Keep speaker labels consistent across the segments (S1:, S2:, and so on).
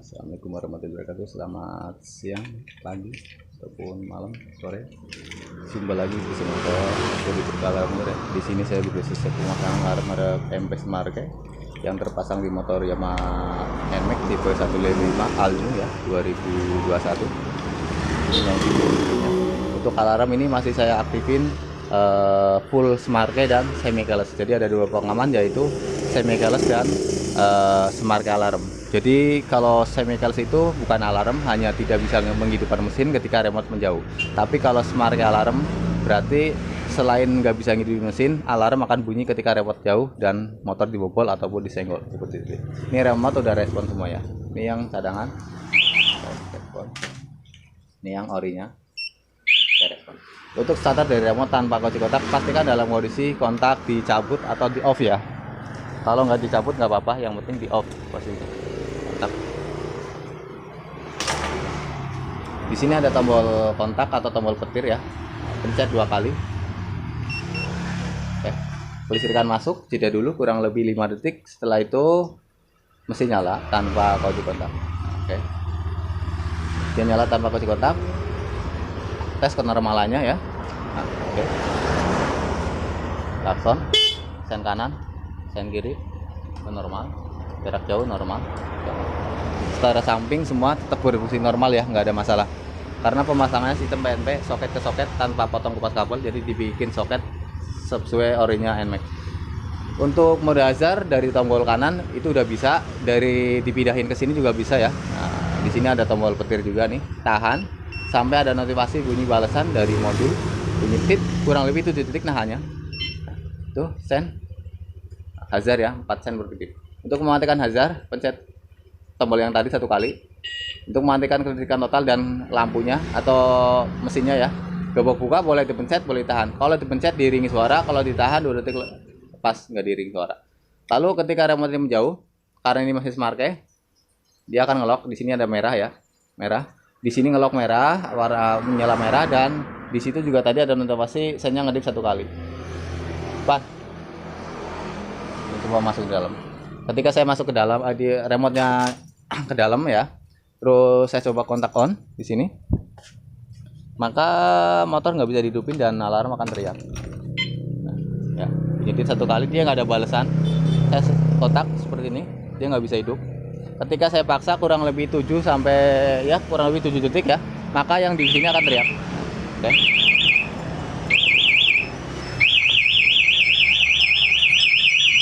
S1: Assalamualaikum warahmatullahi wabarakatuh. Selamat siang, pagi, ataupun malam, sore. Jumpa lagi di motor dari berkala murah. Di sini saya juga sisa pemasangan merek MP Smart yang terpasang di motor Yamaha NMAX tipe 155 Alnu ya 2021. Ini yang videonya. Untuk alarm ini masih saya aktifin full smart dan semi keyless. Jadi ada dua pengaman, yaitu semi keyless dan smart alarm. Jadi kalau semi keyless itu bukan alarm, hanya tidak bisa menghidupkan mesin ketika remote menjauh. Tapi kalau smart alarm berarti selain nggak bisa ngidupin mesin, alarm akan bunyi ketika remote jauh dan motor dibobol ataupun disenggol seperti itu. Ini remote udah respon semua ya. Ini yang cadangan, ini yang orinya. Untuk starter dari remote tanpa kunci kontak, pastikan dalam kondisi kontak dicabut atau di off ya. Kalau nggak dicabut nggak apa-apa, yang penting di off posisi kontak. Di sini ada tombol kontak atau tombol petir ya, pencet 2 kali. Oke, listrikan masuk, jeda dulu kurang lebih 5 detik. Setelah itu mesin nyala tanpa kunci kontak. Oke, dia nyala tanpa kunci kontak. Tes kenormalannya ya. Nah, oke. Klakson, sen kanan, sen kiri normal, jarak jauh normal. Setelah samping semua tetap berfungsi normal ya, nggak ada masalah. Karena pemasangannya sistem PNP soket ke soket tanpa potong kupas kabel, jadi dibikin soket sesuai orinya NMAX. Untuk mode hazard dari tombol kanan itu udah bisa, dari dipindahin ke sini juga bisa ya. Nah, di sini ada tombol petir juga nih, tahan sampai ada notifikasi bunyi balasan dari modul, bunyi tit kurang lebih 7 detik nahannya. Tuh sen hazard ya, 4 sen per detik. Untuk mematikan hazard, pencet tombol yang tadi 1 kali. Untuk mematikan kelistrikan total dan lampunya atau mesinnya ya, gembok buka boleh dipencet, boleh ditahan. Kalau dipencet diiringi suara, kalau ditahan 2 detik lepas, nggak diiringi suara. Lalu ketika remote ini menjauh, karena ini masih smart dia akan ngelock. Di sini ada merah ya, merah. Di sini ngelock merah, warna menyala merah, dan di situ juga tadi ada notifikasi sennya ngedip 1 kali. Pas. Ini coba masuk ke dalam. Ketika saya masuk ke dalam, di remote-nya ke dalam ya. Terus saya coba kontak on di sini. Maka motor nggak bisa dihidupin dan alarm akan teriak. Nah, ya, jadi 1 kali dia nggak ada balasan. Saya kontak seperti ini, dia nggak bisa hidup. Ketika saya paksa kurang lebih 7 sampai ya kurang lebih 7 detik ya, maka yang di sini akan teriak. Oke.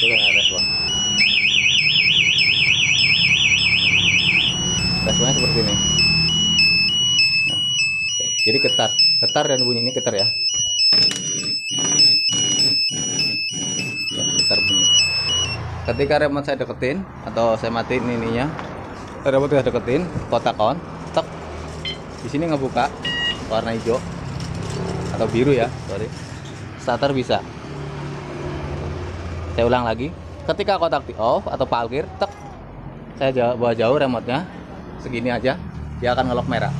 S1: Respon. Responnya seperti ini. Nah, jadi getar dan bunyi ini getar ya. Getar bunyi. Ketika remote saya deketin atau saya matiin ininya, remote saya deketin, kotak on, tek, di sini ngebuka warna hijau atau biru ya, sorry. Starter bisa. Saya ulang lagi. Ketika kotak di off atau parkir, tek, saya bawa jauh remote-nya segini aja, dia akan ngelok merah.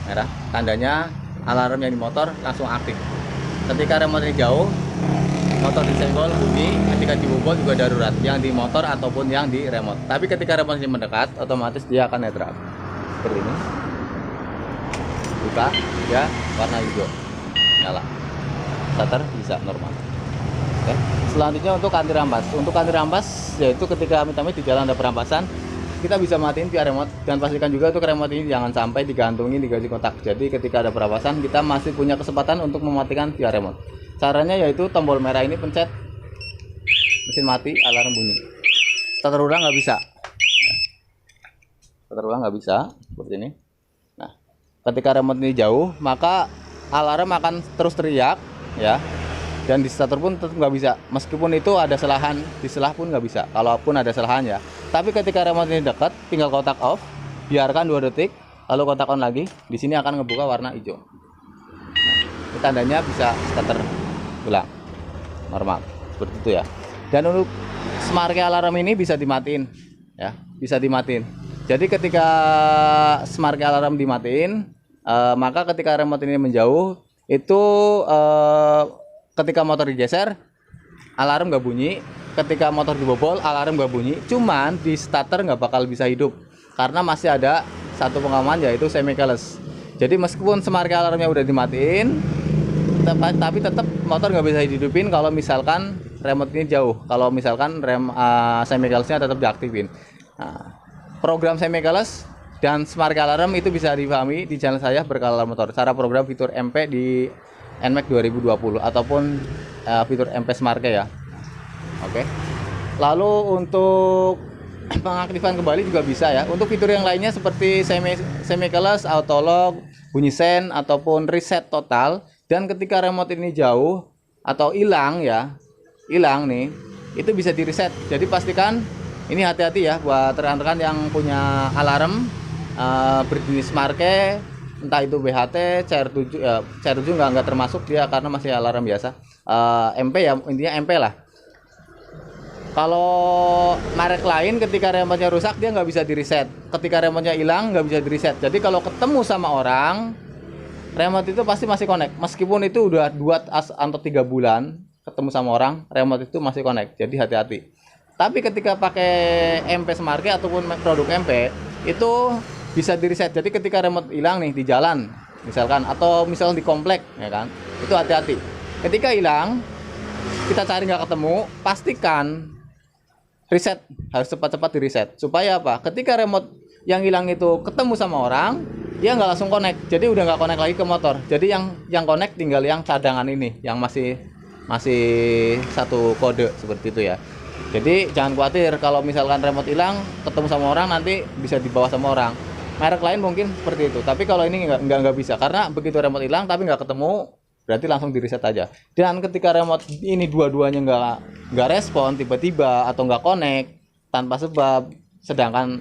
S1: Merah, tandanya alarm yang di motor langsung aktif. Ketika remote ini jauh, motor disenggol bunyi, ketika dibobol juga darurat, yang di motor ataupun yang di remote. Tapi ketika remote ini mendekat, otomatis dia akan netral seperti ini. Buka ya, warna hijau nyala, starter bisa normal. Oke. Selanjutnya untuk anti rampas. Untuk anti rampas yaitu ketika amit-amit di jalan ada perampasan, kita bisa matiin via remote, dan pastikan juga untuk remote ini jangan sampai digantungin di gaji kotak. Jadi ketika ada perampasan kita masih punya kesempatan untuk mematikan via remote. Caranya yaitu tombol merah ini pencet, mesin mati, alarm bunyi. Starter ulang nggak bisa. Starter ulang nggak bisa seperti ini. Nah, ketika remote ini jauh, maka alarm akan terus teriak ya. Dan di starter pun tetap nggak bisa. Meskipun itu ada selahan, di selah pun nggak bisa. Kalaupun ada selahan ya. Tapi ketika remote ini dekat, tinggal kotak off, biarkan 2 detik, lalu kotak on lagi. Di sini akan ngebuka warna hijau. Nah, ini tandanya bisa starter ulang normal seperti itu ya. Dan untuk smart alarm ini bisa dimatiin ya, bisa dimatiin. Jadi ketika smart alarm dimatiin, maka ketika remote ini menjauh itu ketika motor digeser, alarm nggak bunyi, ketika motor dibobol alarm gak bunyi, cuman di starter nggak bakal bisa hidup karena masih ada satu pengaman yaitu semi keyless. Jadi meskipun semarke alarmnya udah dimatiin, tapi tetap motor nggak bisa dihidupin kalau misalkan remote ini jauh. Kalau misalkan semi keylessnya tetap diaktifin. Nah, program semi keyless dan smart alarm itu bisa dipahami di channel saya Berkala Motor. Cara program fitur MP di NMAX 2020 ataupun fitur MP Smart ya. Oke. Lalu untuk pengaktifan kembali juga bisa ya. Untuk fitur yang lainnya seperti semi keyless, auto lock, bunyi sen ataupun reset total. Dan ketika remote ini jauh atau hilang ya, hilang nih, itu bisa di reset. Jadi pastikan ini hati-hati ya buat rekan-rekan yang punya alarm berjenis marke, entah itu BHT, CR7 ya, CR7 nggak termasuk dia karena masih alarm biasa. MP ya, intinya MP lah. Kalau merek lain ketika remote-nya rusak dia nggak bisa di reset. Ketika remote-nya hilang nggak bisa di reset. Jadi kalau ketemu sama orang, remote itu pasti masih connect. Meskipun itu udah 2 atau 3 bulan ketemu sama orang, remote itu masih connect. Jadi hati-hati. Tapi ketika pakai MP Smart ataupun produk MP itu bisa di reset. Jadi ketika remote hilang nih di jalan misalkan, atau misalnya di komplek ya kan, itu hati-hati. Ketika hilang kita cari nggak ketemu, pastikan reset, harus cepat-cepat di reset. Supaya apa? Ketika remote yang hilang itu ketemu sama orang, dia nggak langsung connect. Jadi udah nggak connect lagi ke motor. Jadi yang connect tinggal yang cadangan ini, yang masih satu kode seperti itu ya. Jadi jangan khawatir kalau misalkan remote hilang ketemu sama orang nanti bisa dibawa sama orang. Merek lain mungkin seperti itu. Tapi kalau ini nggak bisa karena begitu remote hilang tapi nggak ketemu, berarti langsung di reset aja. Dan ketika remote ini dua-duanya nggak respon tiba-tiba atau nggak connect tanpa sebab, sedangkan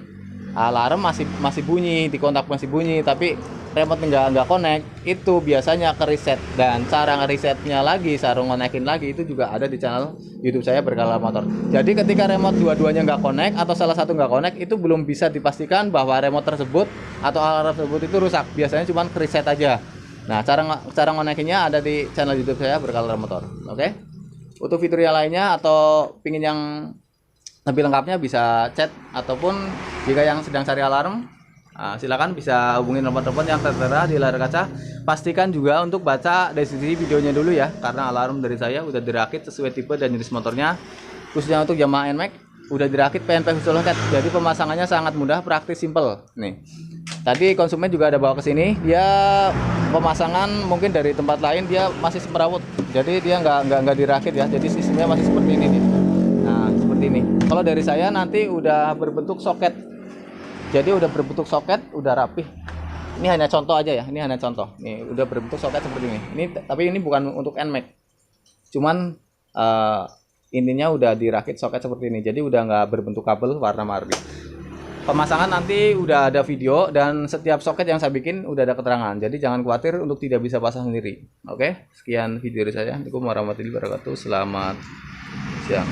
S1: alarm masih bunyi, di kontak masih bunyi, tapi remote nggak connect, itu biasanya ke reset. Dan cara nge-resetnya lagi, cara ngonekin lagi itu juga ada di channel YouTube saya Berkala Motor. Jadi ketika remote dua-duanya nggak connect atau salah satu nggak connect, itu belum bisa dipastikan bahwa remote tersebut atau alarm tersebut itu rusak. Biasanya cuma ke reset aja. Nah, cara ngonekinnya ada di channel YouTube saya Berkala Motor. Oke. Untuk fitur yang lainnya atau pingin yang lebih lengkapnya bisa chat ataupun jika yang sedang cari alarm, silakan bisa hubungi nomor telepon yang tertera di layar kaca. Pastikan juga untuk baca deskripsi videonya dulu ya, karena alarm dari saya udah dirakit sesuai tipe dan jenis motornya. Khususnya untuk Yamaha NMAX udah dirakit PNP khusus loket. Jadi pemasangannya sangat mudah, praktis, simple. Nih. Tadi konsumen juga ada bawa ke sini. Dia pemasangan mungkin dari tempat lain dia masih semrawut. Jadi dia nggak dirakit ya. Jadi sistemnya masih seperti ini nih. Nah, seperti ini. Kalau dari saya nanti udah berbentuk soket. Jadi udah berbentuk soket, udah rapih. Ini hanya contoh aja ya. Ini hanya contoh. Nih, udah berbentuk soket seperti ini. Tapi ini bukan untuk NMAX. Cuman intinya udah dirakit soket seperti ini. Jadi udah nggak berbentuk kabel warna-warni. Pemasangan nanti udah ada video dan setiap soket yang saya bikin udah ada keterangan. Jadi jangan khawatir untuk tidak bisa pasang sendiri. Oke, sekian video dari saya. Assalamualaikum warahmatullahi wabarakatuh. Selamat siang.